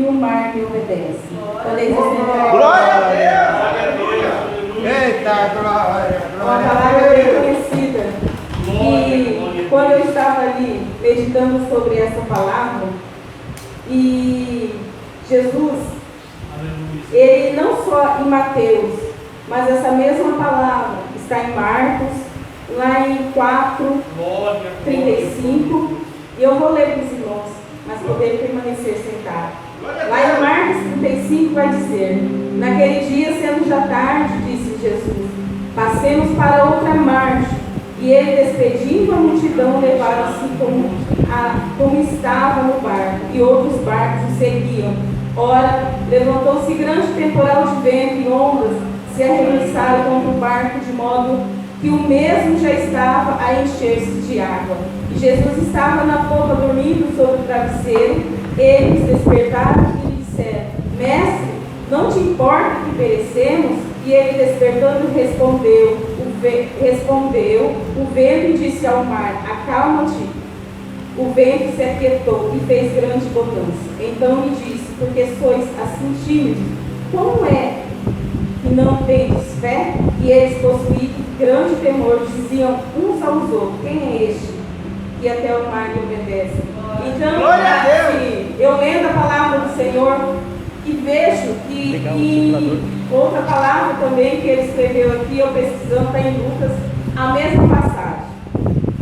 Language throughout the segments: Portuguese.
e o mar me obedece. Glória a Deus! Eita, glória! Uma palavra bem conhecida. E quando eu estava ali meditando sobre essa palavra, e Jesus, ele não só em Mateus, mas essa mesma palavra está em Marcos, lá em 4:35, e eu vou ler para os irmãos, mas poder permanecer sentado. Lá em Marcos 35 vai dizer: naquele dia, sendo já tarde, disse Jesus, passemos para outra margem. E ele, despedindo a multidão, levaram-se como estava no barco, e outros barcos o seguiam. Ora, levantou-se grande temporal de vento e ondas se arremessaram contra o barco, de modo que o mesmo já estava a encher-se de água. E Jesus estava na popa dormindo sobre o travesseiro. Eles despertaram e lhe disseram: Mestre, não te importa que perecemos? E ele, despertando, respondeu o vento e disse ao mar: Acalma-te. O vento se aquietou e fez grande bonança. Então lhe disse: Porque sois assim tímidos, como é que não tendes fé? E eles, possuídos de grande temor, diziam uns aos outros: Quem é este que até o mar lhe obedece? Então, assim, eu lendo a palavra do Senhor e vejo que em outra palavra também que ele escreveu aqui, eu pesquisando, está em Lucas, a mesma passagem.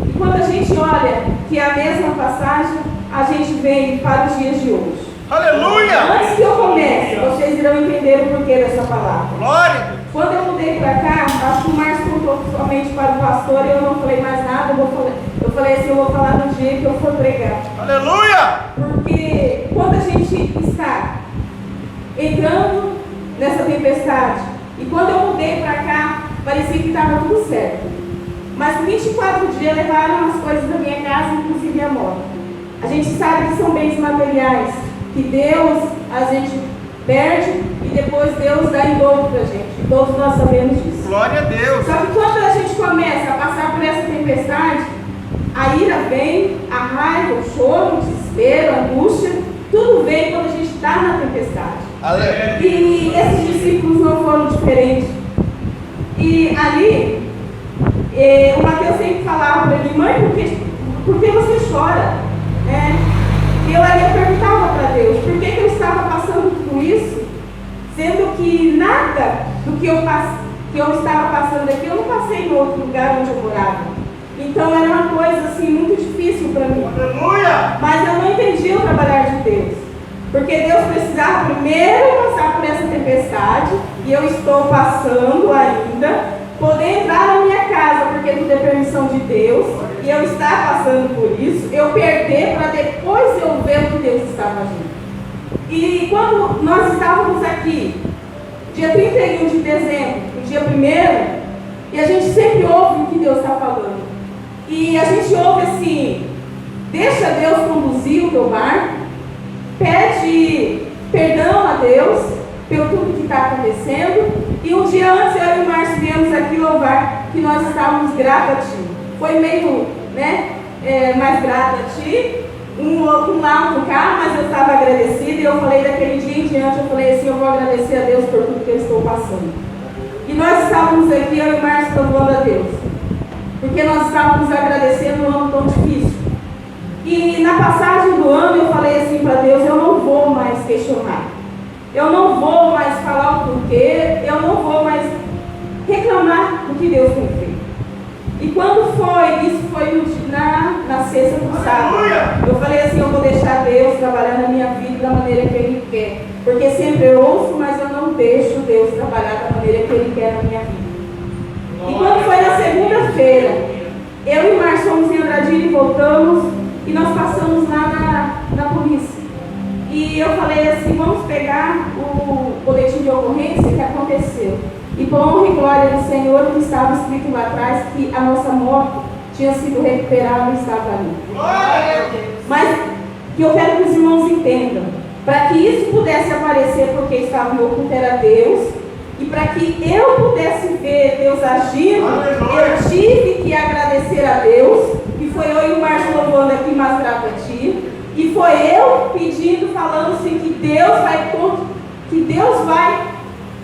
E quando a gente olha que é a mesma passagem, a gente vem para os dias de hoje. Aleluia! Antes que eu comece, vocês irão entender o porquê dessa palavra. Glória! Quando eu mudei para cá, acho que o Márcio contou somente para o pastor e eu não falei mais nada. Eu falei assim: eu vou falar no dia que eu for pregar. Aleluia! Porque quando a gente está entrando nessa tempestade, e quando eu mudei para cá, parecia que estava tudo certo. Mas 24 dias levaram as coisas da minha casa, inclusive a moto. A gente sabe que são bens materiais, que Deus a gente perde e depois Deus dá em dobro para a gente. Todos nós sabemos disso. Glória a Deus! Só que quando a gente começa a passar por essa tempestade, a ira vem, a raiva, o choro, o desespero, a angústia, tudo vem quando a gente está na tempestade. Aleluia! E esses discípulos não foram diferentes. E ali, o Mateus sempre falava para mim: Mãe, por que você chora? E eu ali perguntava para Deus: por que eu estava passando tudo isso? Sendo que nada do que eu estava passando aqui, eu não passei em outro lugar onde eu morava. Então era uma coisa assim muito difícil para mim. Aleluia! Mas eu não entendia o trabalhar de Deus. Porque Deus precisava primeiro passar por essa tempestade, e eu estou passando ainda, poder entrar na minha casa, porque tudo é permissão de Deus, e eu estar passando por isso, eu perder para depois eu ver o que Deus estava agindo. E quando nós estávamos aqui, dia 31 de dezembro, no dia 1º, e a gente sempre ouve o que Deus está falando. E a gente ouve assim: deixa Deus conduzir o teu barco, pede perdão a Deus pelo tudo que está acontecendo. E um dia antes, eu e o Márcio viemos aqui louvar que nós estávamos gratos a Ti. Foi meio, mais grato a Ti, um lá, outro cá, mas eu estava agradecida. E eu falei daquele dia em diante, eu falei assim: eu vou agradecer a Deus por tudo que eu estou passando. E nós estávamos aqui, eu e o Márcio, louvando a Deus, porque nós estávamos agradecendo um ano tão difícil. E na passagem do ano eu falei assim para Deus: eu não vou mais questionar, eu não vou mais falar o porquê, eu não vou mais reclamar do que Deus tem feito. E quando foi, isso foi na sexta do sábado, eu falei assim: eu vou deixar Deus trabalhar na minha vida da maneira que Ele quer, porque sempre eu ouço, mas eu não deixo Deus trabalhar da maneira que Ele quer na minha vida. E quando foi na segunda-feira, eu e o Márcio fomos em Andradina e voltamos, e nós passamos lá na polícia. E eu falei assim: vamos pegar o boletim de ocorrência que aconteceu. E por honra e glória do Senhor, que estava escrito lá atrás, que a nossa moto tinha sido recuperada e estava ali. Mas que eu quero que os irmãos entendam, para que isso pudesse aparecer porque estava em oculto, era Deus. E para que eu pudesse ver Deus agindo, eu tive que agradecer a Deus. E foi eu e o Márcio louvando aqui, mais grato a Ti. E foi eu pedindo, falando assim, que Deus vai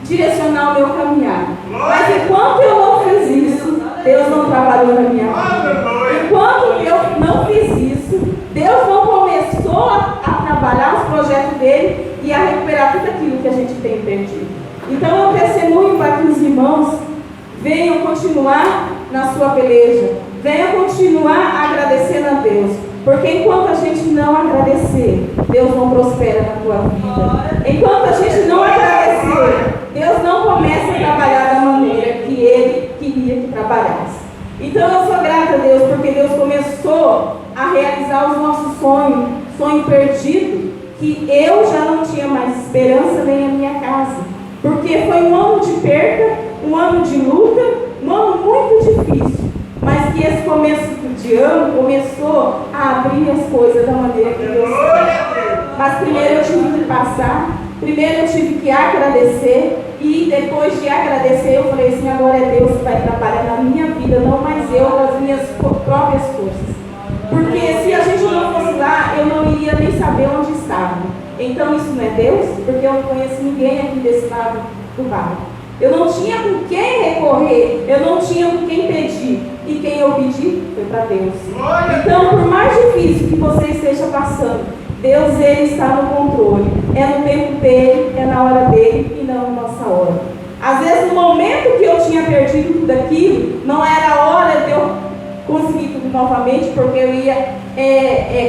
direcionar o meu caminhar. Mas enquanto eu não fiz isso, Deus não trabalhou na minha vida. Enquanto eu não fiz isso, Deus não começou a trabalhar os projetos dele e a recuperar tudo aquilo que a gente tem perdido. Então eu testemunho para que os irmãos venham continuar na sua peleja, venham continuar agradecendo a Deus, porque enquanto a gente não agradecer, Deus não prospera na tua vida. Enquanto a gente não agradecer, Deus não começa a trabalhar da maneira que Ele queria que trabalhasse. Então eu sou grata a Deus, porque Deus começou a realizar os nossos sonhos, sonho perdido, que eu já não tinha mais esperança nem a minha casa, porque foi um ano de perda, um ano de luta, um ano muito difícil, mas que esse começo de ano começou a abrir as coisas da maneira que Deus quer. Mas primeiro eu tive que passar, primeiro eu tive que agradecer, e depois de agradecer eu falei assim, agora é Deus que vai trabalhar na minha vida, não mais eu, nas minhas próprias forças. Porque se a gente não fosse lá, eu não iria nem saber onde estava. Então isso não é Deus? Porque eu não conheço ninguém aqui desse lado do bairro. Eu não tinha com quem recorrer, eu não tinha com quem pedir. E quem eu pedi foi para Deus. Então, por mais difícil que você esteja passando, Deus, Ele está no controle. É no tempo dEle, é na hora dEle e não na nossa hora. Às vezes, no momento que eu tinha perdido tudo aquilo, não era a hora de eu conseguir tudo novamente, porque eu ia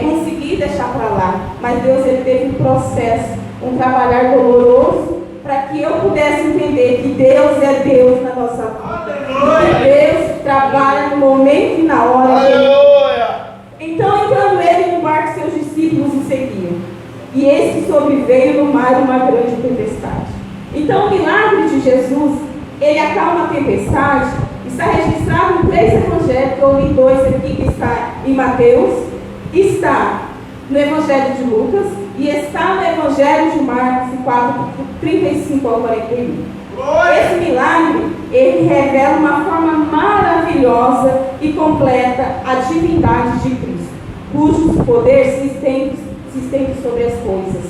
conseguir deixar para lá. Mas Deus, Ele teve um processo, um trabalhar doloroso, para que eu pudesse entender que Deus é Deus na nossa vida. Que Deus trabalha no momento e na hora dele. Então, entrando ele no barco, seus discípulos o seguiam. E eis que sobreveio no mar uma grande tempestade. Então, o milagre de Jesus, ele acalma a tempestade. Está registrado em 3 evangelhos, que eu li 2 aqui, que está em Mateus, está no Evangelho de Lucas e está no Evangelho de Marcos, 4, 35 ao 41. Esse milagre, ele revela uma forma maravilhosa e completa a divindade de Cristo, cujo poder se estende sobre as coisas.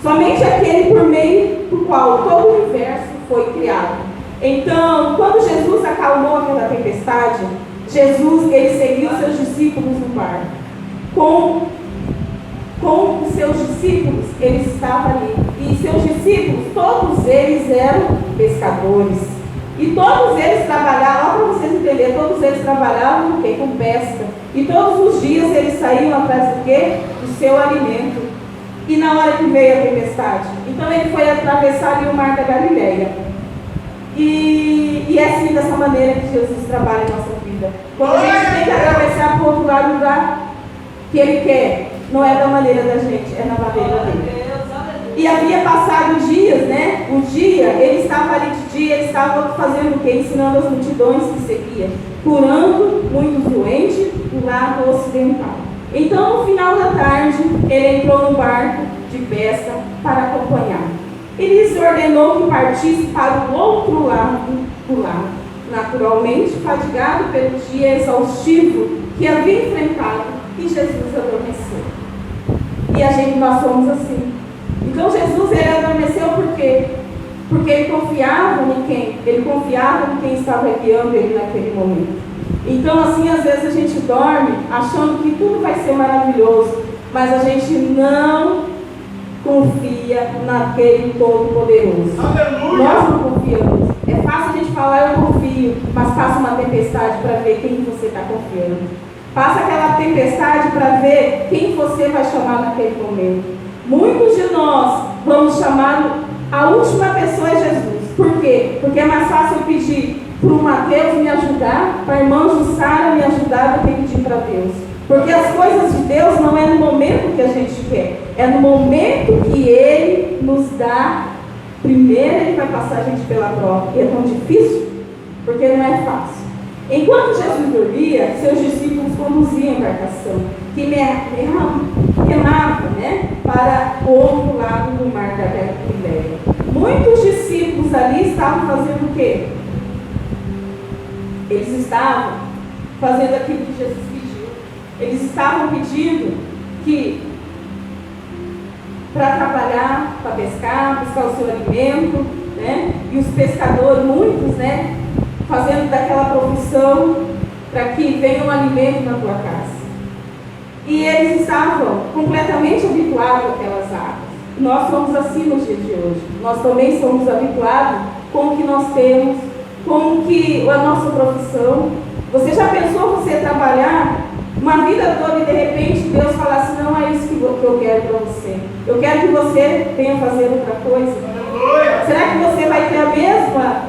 Somente aquele por meio do qual todo o universo foi criado. Então, quando Jesus acalmou aquela tempestade, Jesus, ele seguiu seus discípulos no barco. Com os seus discípulos, ele estava ali. E seus discípulos, todos eles eram pescadores. E todos eles trabalhavam, para vocês entenderem, todos eles trabalhavam no quê? Com pesca. E todos os dias eles saíam atrás do quê? Do seu alimento. E na hora que veio a tempestade, então ele foi atravessar ali o mar da Galileia. E é assim, dessa maneira que Jesus trabalha em nossa vida. Quando a gente tem que atravessar para o outro lado do lugar que Ele quer, não é da maneira da gente, é na maneira dele. E havia passado dias, né? Um dia, ele estava ali de dia, ele estava fazendo o quê? Ensinando as multidões que seguiam, curando muitos doentes do lado ocidental. Então, no final da tarde, ele entrou no barco de pesca para acompanhar. Ele lhes ordenou que partisse para o outro lado do lago, naturalmente fadigado pelo dia exaustivo que havia enfrentado, e Jesus adormeceu. E nós somos assim. Então Jesus, ele adormeceu por quê? Porque ele confiava em quem? Ele confiava em quem estava guiando ele naquele momento. Então assim, às vezes a gente dorme achando que tudo vai ser maravilhoso, mas a gente não confia naquele Todo-Poderoso. Nós não confiamos. É fácil a gente falar, eu confio, mas passa uma tempestade para ver quem você está confiando. Passa aquela tempestade para ver quem você vai chamar naquele momento. Muitos de nós vamos chamar a última pessoa é Jesus. Por quê? Porque é mais fácil eu pedir para o Mateus me ajudar, para a irmã Jussara me ajudar, do que pedir para Deus. Porque as coisas de Deus não é no momento que a gente quer, é no momento que Ele nos dá. Primeiro Ele vai passar a gente pela prova. E é tão difícil, porque não é fácil. Enquanto Jesus dormia, seus discípulos conduziam a embarcação, que remava, né, para o outro lado do mar da Galileia. Muitos discípulos ali estavam fazendo o quê? Eles estavam fazendo aquilo que Jesus pediu. Eles estavam pedindo que para trabalhar, para pescar, buscar o seu alimento, né? E os pescadores, muitos, né? Fazendo daquela profissão para que venha um alimento na tua casa. E eles estavam completamente habituados àquelas águas. Nós somos assim nos dias de hoje. Nós também somos habituados com o que nós temos, com o que a nossa profissão. Você já pensou você trabalhar uma vida toda e de repente Deus falar assim, não é isso que eu quero para você. Eu quero que você venha fazer outra coisa. Aleluia. Será que você vai ter a mesma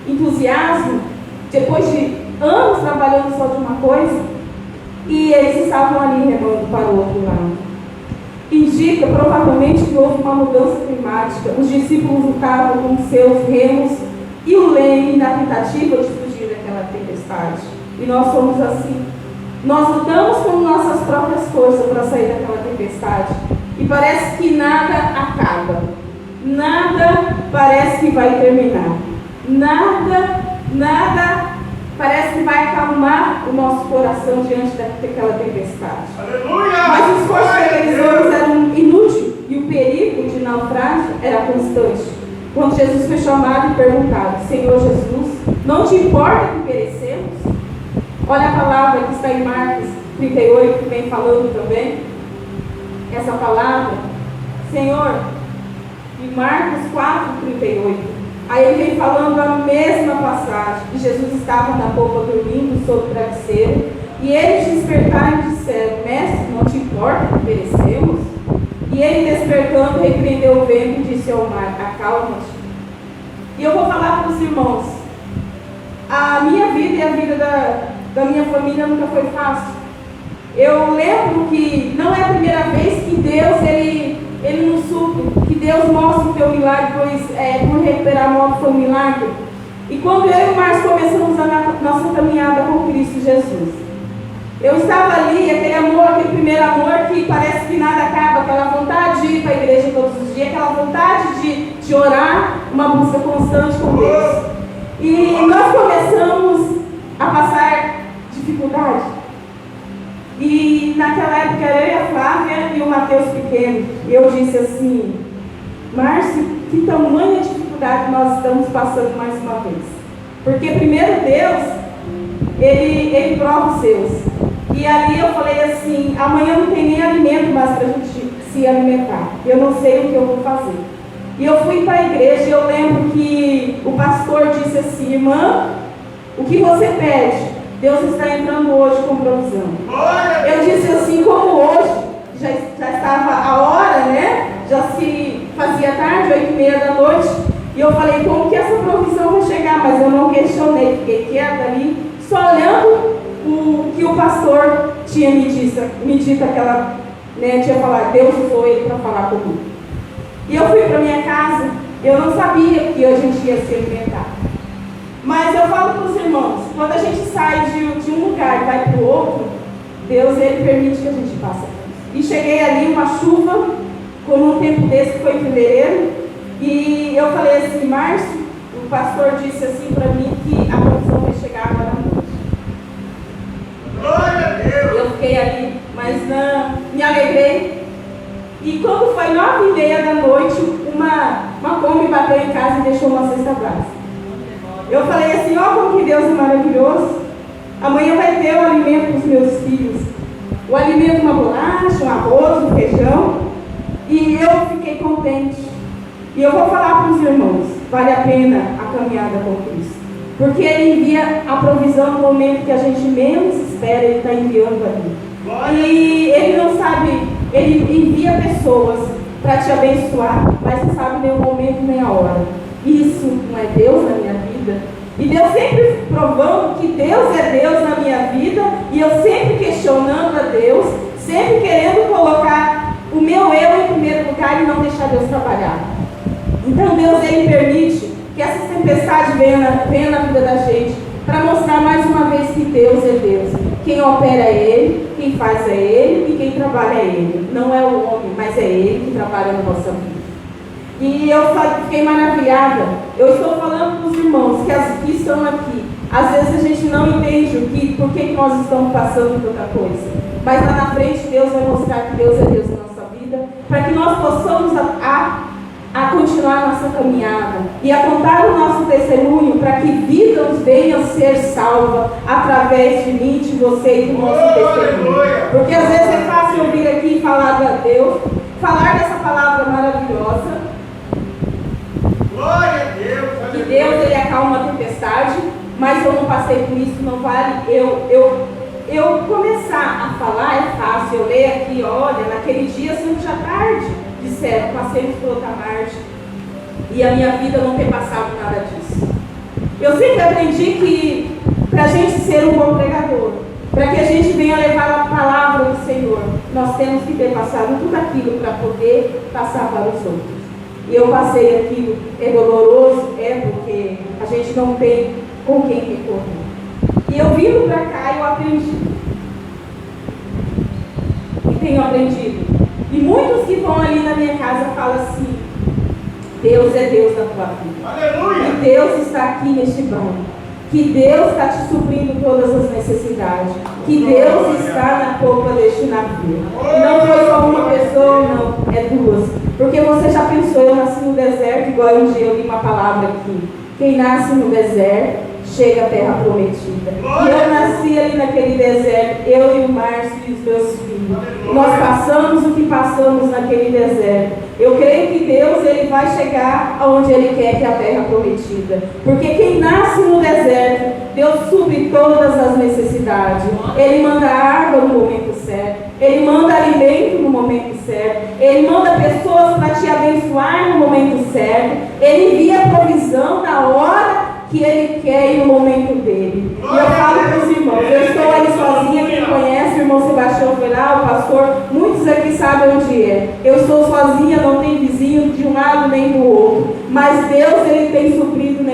entusiasmo depois de anos trabalhando só de uma coisa? E eles estavam ali remando para o outro lado. Indica provavelmente que houve uma mudança climática. Os discípulos lutavam com seus remos e o leme na tentativa de fugir daquela tempestade. E nós somos assim. Nós lutamos com nossas próprias forças para sair daquela tempestade. E parece que nada acaba. Nada parece que vai terminar. Nada parece que vai acalmar o nosso coração diante daquela tempestade. Aleluia. Mas o esforço daqueles homens era inútil e o perigo de naufrágio era constante. Quando Jesus foi chamado e perguntado, Senhor Jesus, não te importa que perecemos? Olha a palavra que está em Marcos 38, que vem falando também. Essa palavra, Senhor, em Marcos 4:38. Aí ele vem falando a mesma passagem. E Jesus estava na polpa dormindo sobre o travesseiro. E eles despertaram e disseram, Mestre, não te importa que perecemos? E ele despertando, repreendeu o vento e disse ao mar, acalma-te. E eu vou falar para os irmãos, a minha vida e a vida da minha família nunca foi fácil. Eu lembro que não é a primeira vez que Deus, Ele nos supre, que Deus mostra o teu milagre, pois por recuperar a moto foi um milagre. E quando eu e o Márcio começamos a nossa caminhada com Cristo Jesus, eu estava ali, aquele amor, aquele primeiro amor que parece que nada acaba, aquela vontade de ir para a igreja todos os dias, aquela vontade de orar, uma busca constante com Deus. E nós começamos a passar dificuldade. E naquela época era eu e a Flávia e o Mateus pequeno. E eu disse assim, Márcio, que tamanha dificuldade nós estamos passando mais uma vez. Porque primeiro Deus, Ele prova os seus. E ali eu falei assim, amanhã não tem nem alimento mais para a gente se alimentar. Eu não sei o que eu vou fazer. E eu fui para a igreja e eu lembro que o pastor disse assim, irmã, o que você pede? Deus está entrando hoje com provisão. Eu disse assim, como hoje, já estava a hora, né? Já se fazia tarde, 8:30 da noite. E eu falei, como que essa provisão vai chegar? Mas eu não questionei, fiquei quieta ali, só olhando o que o pastor tinha me dito aquela, né? Tinha falado, Deus usou ele para falar comigo. E eu fui para minha casa, eu não sabia que a gente ia se alimentar. Mas eu falo para os irmãos, quando a gente sai de um lugar e vai para o outro, Deus, Ele permite que a gente passe. E cheguei ali, uma chuva, como um tempo desse, que foi em fevereiro, e eu falei assim, Márcio, o pastor disse assim para mim que a provisão vai chegar agora à noite. Glória a Deus. Eu fiquei ali, mas não, me alegrei. E quando foi 9:30 da noite, uma Kombi bateu em casa e deixou uma cesta básica. Eu falei assim, ó, como que Deus é maravilhoso. Amanhã vai ter o alimento para os meus filhos. O alimento, uma bolacha, um arroz, um feijão. E eu fiquei contente. E eu vou falar para os irmãos, vale a pena a caminhada com Cristo. Porque Ele envia a provisão no momento que a gente menos espera, Ele está enviando ali. E Ele não sabe, Ele envia pessoas para te abençoar, mas não sabe nem o momento nem a hora. Isso não é Deus na minha vida? E Deus sempre provando que Deus é Deus na minha vida, e eu sempre questionando a Deus, sempre querendo colocar o meu eu em primeiro lugar e não deixar Deus trabalhar. Então Deus, Ele permite que essa tempestade venha na vida da gente, para mostrar mais uma vez que Deus é Deus. Quem opera é Ele, quem faz é Ele e quem trabalha é Ele. Não é o homem, mas é Ele que trabalha na nossa vida. E eu fiquei maravilhada. Eu estou falando para os irmãos que estão aqui. Às vezes a gente não entende por que nós estamos passando tanta coisa. Mas lá na frente Deus vai mostrar que Deus é Deus na nossa vida. para que nós possamos a continuar nossa caminhada e a contar o nosso testemunho, para que vidas venham ser salvas através de mim, de você e do nosso testemunho. Porque às vezes é fácil ouvir aqui e falar a Deus, falar dessa palavra maravilhosa, Glória a Deus. que Deus ele acalma a tempestade, mas eu não passei por isso, não vale eu começar a falar, é fácil, eu leio aqui, olha, naquele dia sempre já tarde, disseram, passei por outra margem, e a minha vida não ter passado nada disso. Eu sempre aprendi que para a gente ser um bom pregador, para que a gente venha levar a palavra do Senhor, nós temos que ter passado tudo aquilo para poder passar para os outros. E eu passei aquilo, é doloroso, porque a gente não tem com quem recorrer. E eu vindo para cá, eu aprendi. E tenho aprendido. E muitos que vão ali na minha casa falam assim: Deus é Deus na tua vida. Aleluia. Que Deus está aqui neste banco. Que Deus está te suprindo todas as necessidades. Que Deus está na polpa deste navio. E não foi só uma pessoa, não, é duas. Porque você já pensou, eu nasci no deserto, igual um dia eu li uma palavra aqui. Quem nasce no deserto chega à terra prometida. E eu nasci ali naquele deserto, eu e o Márcio e os meus filhos. Nós passamos o que passamos naquele deserto. Eu creio que Deus ele vai chegar aonde Ele quer, que é a terra prometida. Porque quem nasce no deserto, Deus supre todas as necessidades. Ele manda água no momento certo. Ele manda alimento no momento certo. Ele manda pessoas para te abençoar no momento certo. Ele envia provisão na hora que Ele quer e no momento dele. E eu falo para os irmãos, eu estou ali sozinha, quem conhece, o irmão Sebastião foi lá, o pastor, muitos aqui sabem onde é. Eu estou sozinha, não tem vizinho de um lado nem do outro. Mas Deus, Ele tem suprido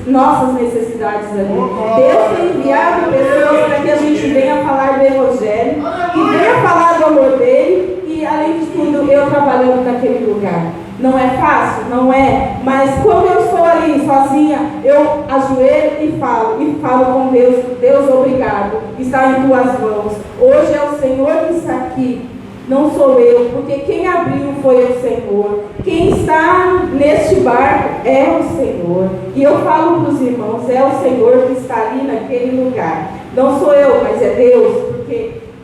nossas necessidades ali. Deus tem enviado pessoas para que a gente venha falar do Evangelho, que venha falar do amor dele, e além de tudo, eu trabalhando naquele lugar. Não é fácil? Não é. Mas quando eu estou ali sozinha, eu ajoelho e falo com Deus: Deus, obrigado, está em tuas mãos. Hoje é o Senhor que está aqui, não sou eu, porque quem abriu foi o Senhor. Quem está neste barco é o Senhor. E eu falo para os irmãos: é o Senhor que está ali naquele lugar. Não sou eu, mas é Deus.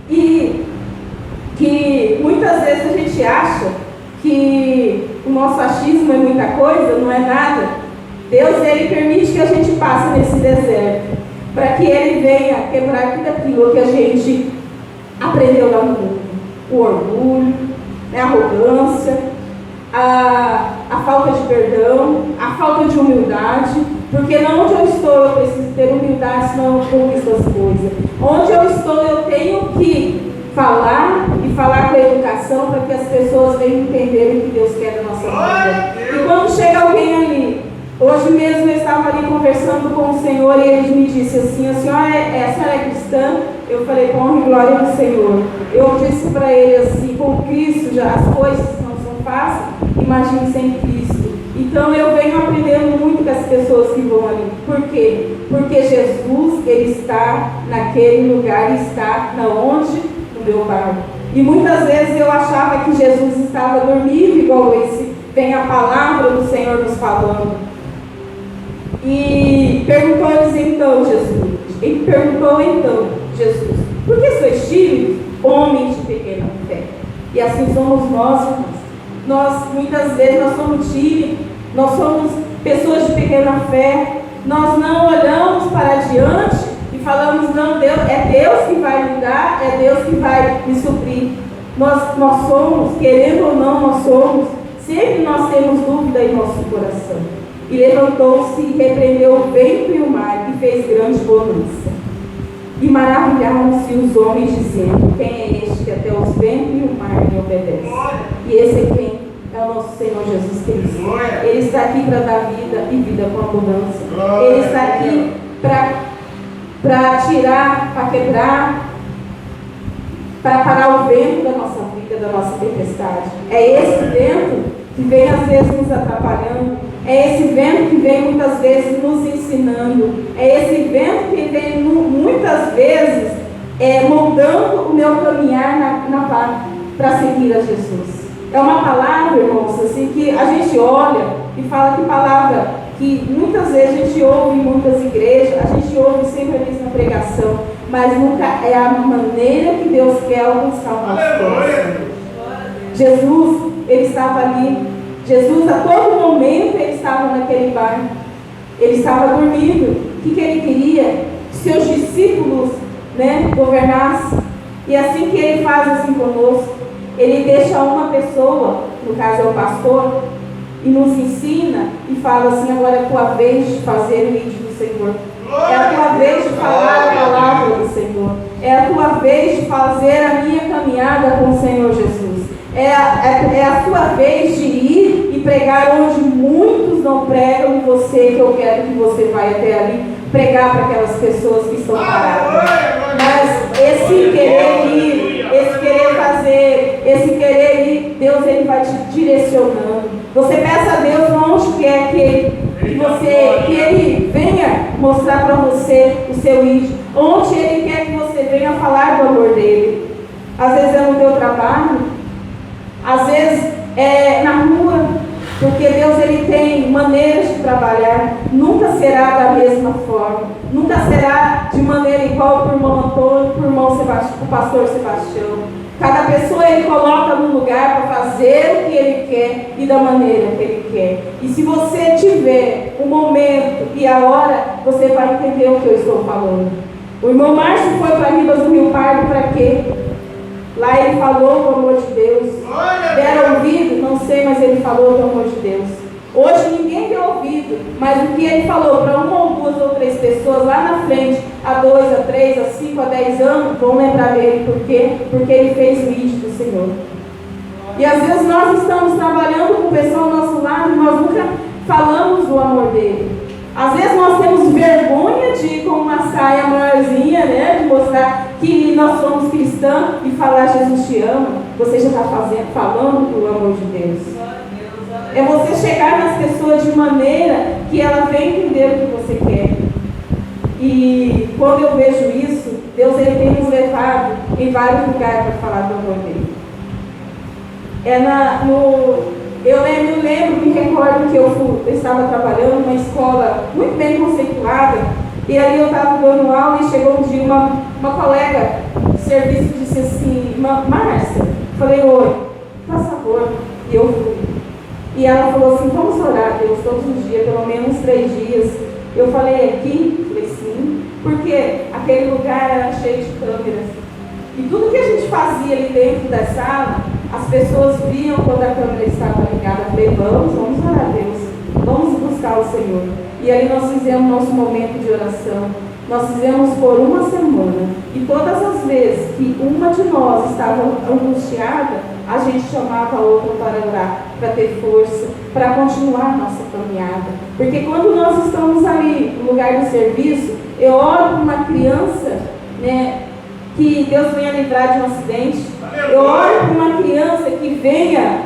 E que muitas vezes a gente acha que o nosso achismo é muita coisa, não é nada. Deus, Ele permite que a gente passe nesse deserto, para que Ele venha quebrar tudo aquilo que a gente aprendeu lá no mundo. O orgulho, a arrogância, a falta de perdão, a falta de humildade, porque não onde eu estou eu preciso ter humildade, senão eu conquisto as coisas. Onde eu estou eu tenho que falar e falar com a educação para que as pessoas venham entender o que Deus quer da nossa vida. E quando chega alguém ali, hoje mesmo eu estava ali conversando com o Senhor e Ele me disse assim: a senhora é cristã? Eu falei: com honra e glória do Senhor. Eu disse para ele assim: com Cristo já as coisas não são fáceis, imagine sem Cristo. Então eu venho aprendendo muito com as pessoas que vão ali. Por quê? Porque Jesus, Ele está naquele lugar e está na onde? No meu barco. E muitas vezes eu achava que Jesus estava dormindo, igual esse. Vem a palavra do Senhor nos falando. E perguntou-lhes então Jesus. Ele perguntou então Jesus: por que sois tímidos, homens de pequena fé? E assim somos nós, irmãos. Nós muitas vezes nós somos tímidos, nós somos pessoas de pequena fé. Nós não olhamos para diante e falamos: não, Deus, é Deus que vai me dar, é Deus que vai me suprir. Nós somos, querendo ou não, nós somos, sempre nós temos dúvida em nosso coração. E levantou-se e repreendeu o vento e o mar, e fez grande bonança. E maravilharam-se os homens, dizendo: quem é este que até os ventos e o mar lhe obedecem? E esse é quem? É o nosso Senhor Jesus Cristo. Ele está aqui para dar vida e vida com abundância. Ele está aqui para tirar, para quebrar, para parar o vento da nossa vida, da nossa tempestade. É esse vento que vem às vezes nos atrapalhando. É esse vento que vem muitas vezes nos ensinando. É esse vento que vem muitas vezes moldando o meu caminhar na para seguir a Jesus. É uma palavra, irmãos, assim, que a gente olha e fala que palavra que muitas vezes a gente ouve em muitas igrejas, a gente ouve sempre a mesma pregação, mas nunca é a maneira que Deus quer alcançar o nosso coração. Jesus, ele estava ali. Jesus, a todo momento, ele estava naquele bar. Ele estava dormindo. O que ele queria? Que seus discípulos, governassem. E assim que ele faz assim conosco, ele deixa uma pessoa, no caso é o pastor, e nos ensina e fala assim: agora é a tua vez de fazer o ídolo do Senhor. É a tua vez de falar a palavra do Senhor. É a tua vez de fazer a minha caminhada com o Senhor Jesus. É a tua vez de ir e pregar onde muitos não pregam, e você, que eu quero que você vá até ali, pregar para aquelas pessoas que estão paradas. Mas esse querer ir, esse querer fazer, esse querer ir, Deus ele vai te direcionando. Você peça a Deus onde quer que Ele venha mostrar para você o seu ídolo, onde Ele quer que você venha falar do amor dele. Às vezes é no teu trabalho, às vezes é na rua, porque Deus ele tem maneiras de trabalhar, nunca será da mesma forma, nunca será de maneira igual para o irmão Antônio, para o pastor Sebastião. Cada pessoa ele coloca num lugar para fazer o que ele quer e da maneira que ele quer. E se você tiver o momento e a hora, você vai entender o que eu estou falando. O irmão Márcio foi para Ribas do Rio Pardo para quê? Lá ele falou do amor de Deus. Deram ouvido? Não sei, mas ele falou do amor de Deus. Hoje ninguém deu ouvido, mas o que ele falou para uma ou duas ou três pessoas lá na frente, há 2, a 3, a 5, a 10 anos, vão lembrar dele. Por quê? Porque ele fez o ídolo do Senhor. E às vezes nós estamos trabalhando com o pessoal ao nosso lado e nós nunca falamos do amor dele. Às vezes nós temos vergonha de ir com uma saia maiorzinha, de mostrar que nós somos cristãos e falar Jesus te ama. Você já está falando do amor de Deus. É você chegar nas pessoas de maneira que ela venha entender o que você quer. E quando eu vejo isso, Deus ele tem nos levado em vários lugares para falar do amor dele. Eu me recordo que eu estava trabalhando numa escola muito bem conceituada, e ali eu estava dando aula e chegou um dia uma colega de serviço e disse assim: Márcia, falei, oi, faz favor, e eu fui. E ela falou assim: vamos orar a Deus todos os dias, pelo menos 3 dias. Eu falei: aqui? Falei sim, porque aquele lugar era cheio de câmeras. E tudo que a gente fazia ali dentro da sala, as pessoas viam quando a câmera estava ligada. Eu falei: vamos orar a Deus, vamos buscar o Senhor. E ali nós fizemos nosso momento de oração. Nós fizemos por uma semana. E todas as vezes que uma de nós estava angustiada, a gente chamava a outra para orar, para ter força, para continuar a nossa caminhada. Porque quando nós estamos ali no lugar do serviço, eu oro para uma criança, que Deus venha livrar de um acidente. Eu oro para uma criança que venha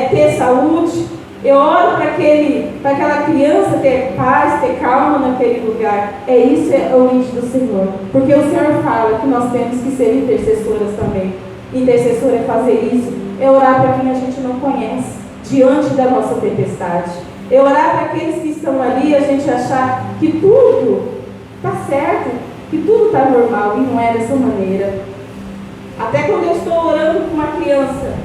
ter saúde. Eu oro para aquela criança ter paz, ter calma naquele lugar. Isso é o ídolo do Senhor. Porque o Senhor fala que nós temos que ser intercessoras também. Intercessor é fazer isso, é orar para quem a gente não conhece, diante da nossa tempestade. É orar para aqueles que estão ali, a gente achar que tudo está certo, que tudo está normal, e não é dessa maneira. Até quando eu estou orando com uma criança,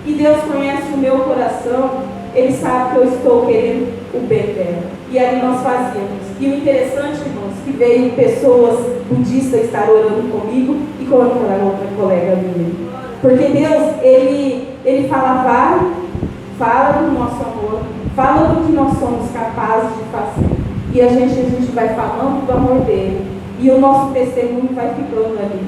e Deus conhece o meu coração, Ele sabe que eu estou querendo o bem dela. E ali nós fazíamos. E o interessante, irmãos, que veio pessoas budistas estar orando comigo e com aquela outra colega minha. Porque Deus, Ele fala do nosso amor, fala do que nós somos capazes de fazer. E a gente vai falando do amor dele. E o nosso testemunho vai ficando ali.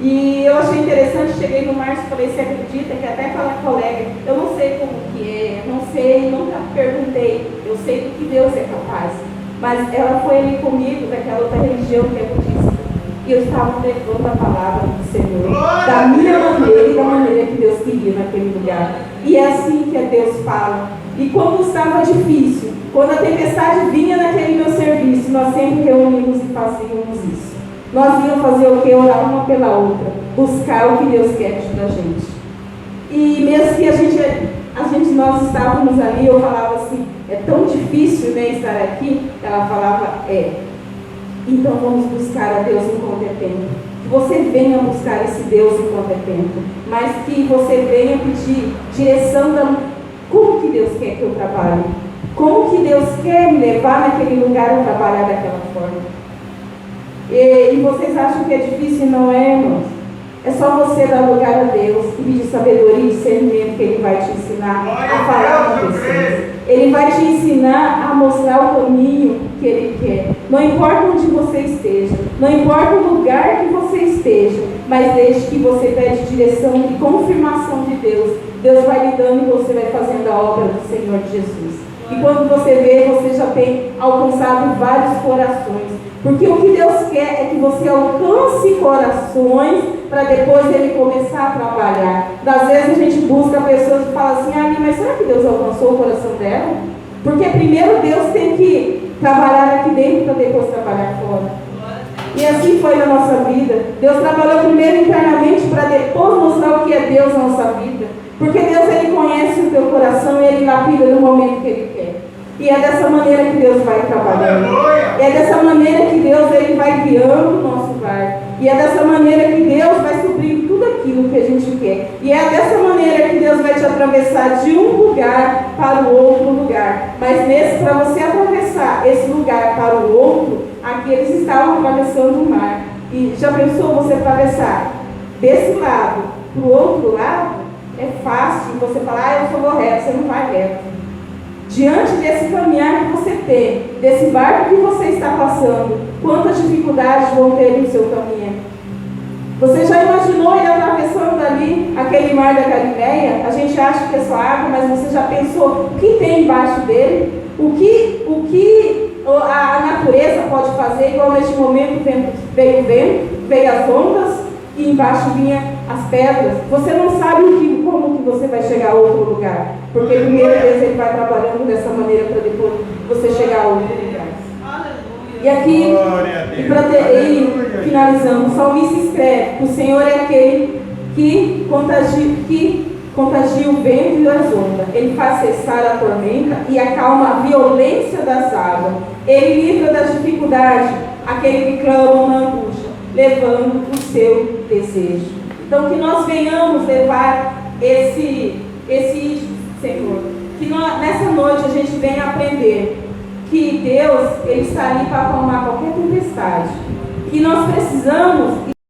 E eu achei interessante, cheguei no Márcio e falei: você acredita que até aquela colega, eu não sei como que é, não sei, nunca perguntei, eu sei do que Deus é capaz. Mas ela foi ali comigo, daquela outra religião que é budista. E eu estava levando a palavra do Senhor, da minha maneira e da maneira que Deus queria naquele lugar. E é assim que Deus fala. E quando estava difícil, quando a tempestade vinha naquele meu serviço, nós sempre reunimos e fazíamos isso. Nós íamos fazer o que? Orar uma pela outra, buscar o que Deus quer da gente. E mesmo que nós estávamos ali, eu falava assim, é tão difícil, né, estar aqui. Ela falava, então vamos buscar a Deus enquanto é tempo. Que você venha buscar esse Deus enquanto é tempo, mas que você venha pedir direção como que Deus quer que eu trabalhe, como que Deus quer me levar naquele lugar a trabalhar daquela forma. E vocês acham que é difícil? Não é, irmãos. É só você dar lugar a Deus e pedir sabedoria e discernimento, que Ele vai te ensinar a falar com pessoas. Ele vai te ensinar a mostrar o caminho que Ele quer. Não importa onde você esteja, não importa o lugar que você esteja, mas desde que você pede direção e confirmação de Deus, Deus vai lhe dando e você vai fazendo a obra do Senhor Jesus. E quando você vê, você já tem alcançado vários corações. Porque o que Deus quer é que você alcance corações para depois Ele começar a trabalhar. Das vezes a gente busca pessoas que falam assim, mas será que Deus alcançou o coração dela? Porque primeiro Deus tem que trabalhar aqui dentro para depois trabalhar fora. E assim foi na nossa vida. Deus trabalhou primeiro internamente para depois mostrar o que é Deus na nossa vida. Porque Deus, Ele conhece o teu coração e Ele lapida no momento que Ele quer. E é dessa maneira que Deus vai trabalhando. E é dessa maneira que Deus, Ele vai guiando o nosso barco. E é dessa maneira que Deus vai suprir tudo aquilo que a gente quer. E é dessa maneira que Deus vai te atravessar de um lugar para o outro lugar. Mas para você atravessar esse lugar para o outro, aqui eles estavam atravessando o mar. E já pensou você atravessar desse lado para o outro lado? É fácil você falar, eu só vou reto, você não vai reto. Diante desse caminhar que você tem, desse barco que você está passando, quantas dificuldades vão ter no seu caminho? Você já imaginou ele atravessando ali aquele mar da Galileia? A gente acha que é só água, mas você já pensou o que tem embaixo dele? O que a natureza pode fazer? Igual neste momento veio o vento, veio as ondas e embaixo vinha as pedras. Você não sabe como que você vai chegar a outro lugar. Porque primeiro Deus, Ele vai trabalhando dessa maneira para depois você chegar a outro lugar. E aqui, e finalizando, o salmista escreve: o Senhor é aquele que contagia o vento e as ondas. Ele faz cessar a tormenta e acalma a violência das águas. Ele livra das dificuldades aquele que clama na angústia, levando o seu desejo. Então, que nós venhamos levar esse Senhor. Que nessa noite a gente venha aprender que Deus, Ele está ali para acalmar qualquer tempestade. Que nós precisamos